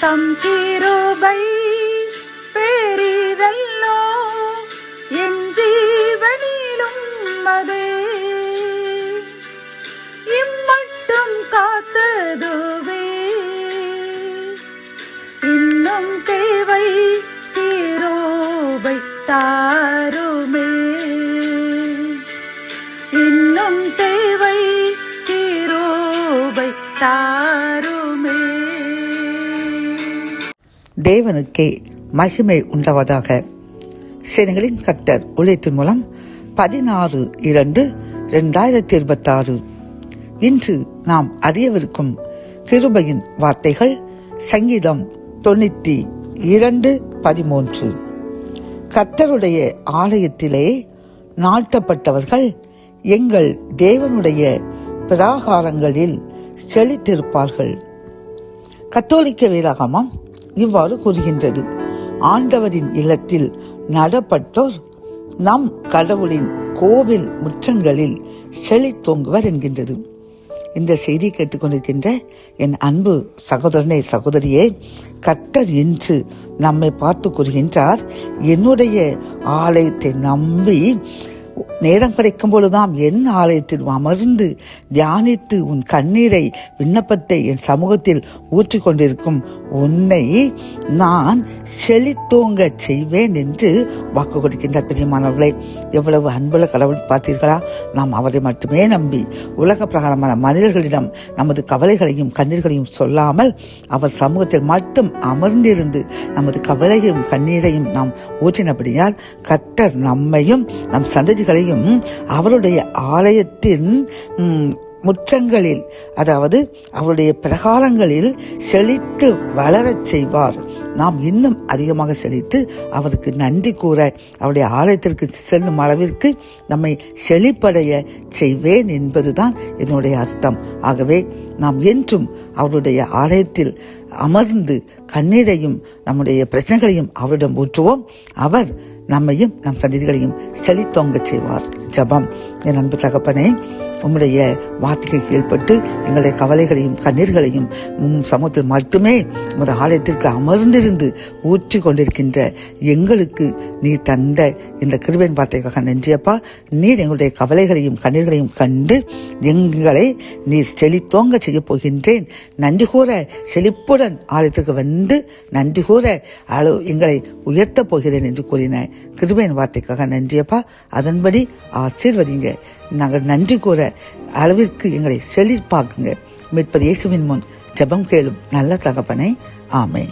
தம் கிருபை பெரிதல்லோ என் ஜீவனிலும் அதே இம்மட்டும் காத்ததுவே இன்னும் தேவை கிருபை தாருமே இன்னும் தேவை கிருபை தாருமே. தேவனுக்கே மகிமை உண்டாவதாக. சேனைகளின் கர்த்தர் ஊழியத்தின் மூலம் 16/2/2026 இன்று நாம் அறியவிருக்கும் கிருபையின் வார்த்தைகள் சங்கீதம் 92:13. கர்த்தருடைய ஆலயத்திலே நாட்டப்பட்டவர்கள் எங்கள் தேவனுடைய பிராகாரங்களில் செழித்திருப்பார்கள். கத்தோலிக்க வேதாகமம் இவ்வாறு கூறுகின்றது: ஆண்டவரின் இல்லத்தில் நடப்பட்டோர் நம் கடவுளின் கோவில் முற்றங்களில் செழித்தோங்குவர் என்கின்றது. இந்த செய்தி கேட்டுக்கொண்டிருக்கின்ற என் அன்பு சகோதரனே சகோதரியே, கர்த்தர் இன்று நம்மை பார்த்து கூறுகின்றார், என்னுடைய ஆலயத்தை நம்பி நேரம் கிடைக்கும் பொழுதுதான் என் ஆலயத்தில் அமர்ந்து தியானித்து உன் கண்ணீரை விண்ணப்பத்தை என் சமூகத்தில் ஊற்றிக் கொண்டிருக்கும் உன்னை நான் செழித்தோங்க செய்வேன் என்று வாக்கு கொடுக்கின்றார். பிரியமானவர்களே, எவ்வளவு அன்புள்ள கடவுள் பார்த்தீர்களா? நாம் அவரை மட்டுமே நம்பி உலக பிரகாரமான மனிதர்களிடம் நமது கவலைகளையும் கண்ணீர்களையும் சொல்லாமல் அவர் சமூகத்தில் மட்டும் அமர்ந்திருந்து நமது கவலையும் கண்ணீரையும் நாம் ஊற்றினபடியால் கர்த்தர் நம்மையும் நம் சந்ததிகளையும் அவருடைய ஆலயத்தின் முற்றங்களில், அதாவது அவருடைய பிரகாரங்களில் செழித்து வளரச் செய்வார். நாம் இன்னும் அதிகமாக செழித்து அவருக்கு நன்றி கூற அவருடைய ஆலயத்திற்கு செல்லும் அளவிற்கு நம்மை செழிப்படைய செய்வேன் என்பதுதான் இதனுடைய அர்த்தம். ஆகவே நாம் என்றும் அவருடைய ஆலயத்தில் அமர்ந்து கண்ணீரையும் நம்முடைய பிரச்சனைகளையும் அவரிடம் ஊற்றுவோம். அவர் நம்மையும் நம் சந்ததிகளையும் செழித்தோங்க செய்வார். ஜெபம். என் அன்பு தகப்பனே, உம்முடைய வார்த்தைக்கு கீழ்பட்டு எங்களுடைய கவலைகளையும் கண்ணீர்களையும் சமூகத்தில் மட்டுமே உமது ஆலயத்திற்கு அமர்ந்திருந்து ஊற்றி கொண்டிருக்கின்ற எங்களுக்கு நீர் தந்த இந்த கிருபையின் வார்த்தைக்காக நன்றியப்பா. நீர் எங்களுடைய கவலைகளையும் கண்ணீர்களையும் கண்டு எங்களை நீர் செழித்தோங்க செய்ய போகின்றேன், நன்றி கூற செழிப்புடன் ஆலயத்திற்கு வந்து நன்றி கூற எங்களை உயர்த்தப் போகிறேன் என்று கூறின கிருபையின் வார்த்தைக்காக நன்றியப்பா. அதன்படி ஆசீர்வதிங்க. நாங்கள் நன்றி கூற அளவிற்கு எங்களை செழிப்பாக்குங்க. மீட்பர் இயேசுவின் முன் ஜெபம் கேளும் நல்ல தகப்பனே. ஆமென்.